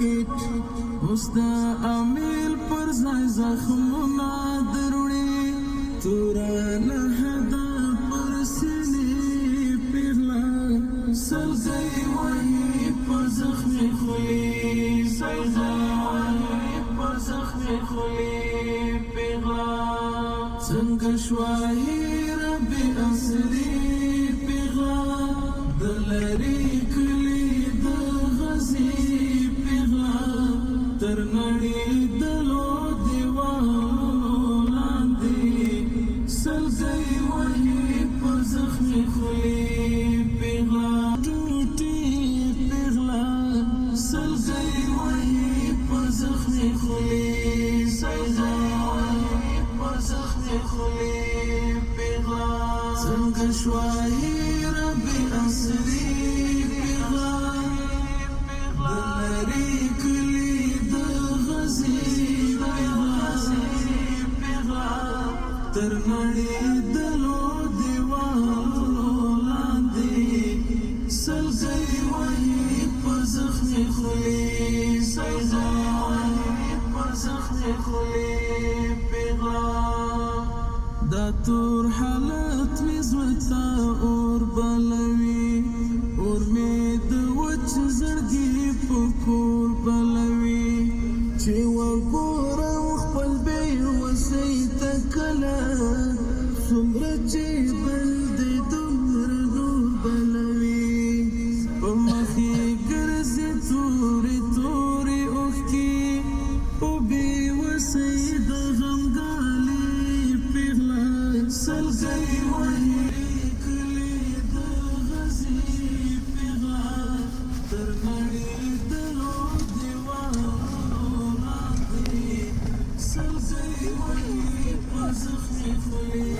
پاکټ اوس د امیل پر ځای زخمونه دروړي تورا لحدا پر سینې پیغله سلګۍ وهي په زخمي خولې سلګۍ وهي په زخمي خولې پیغله څنګه شوه ربي اصلي پیغله د لرې کلي د غزي پیغله تر نړېدلو دیوالونو لاندې سلګۍ وهي په زخمي خولې پیغله ټوټې پیغله سلګۍ وهي په زخمي خولې سلګۍ وهي په زخمي خولې پیغله څنګه شوه ربي اصلي پیغله د لرې کلي د غزي پیغله تر نړېدلو دیوالونو لاندې سلګۍ وهي په زخمي خولې سلګۍ وهي په زخمي خولې پیغله دا تور حالت می زړه اور بلوي اور می د وچ زړګي په کور بلوي چې وګورم خپل بې وسۍ ته کله څومره چې بل دی دومره نور بلوي په مخ یې ګرځي تورې تورې اوښکې په بې وسۍ د غمګالې پیغله سلګۍ وهي کلي د غزي پیغله تر نړېدلو دیوالونو لاندې سلګۍ وهي په زخمي خولې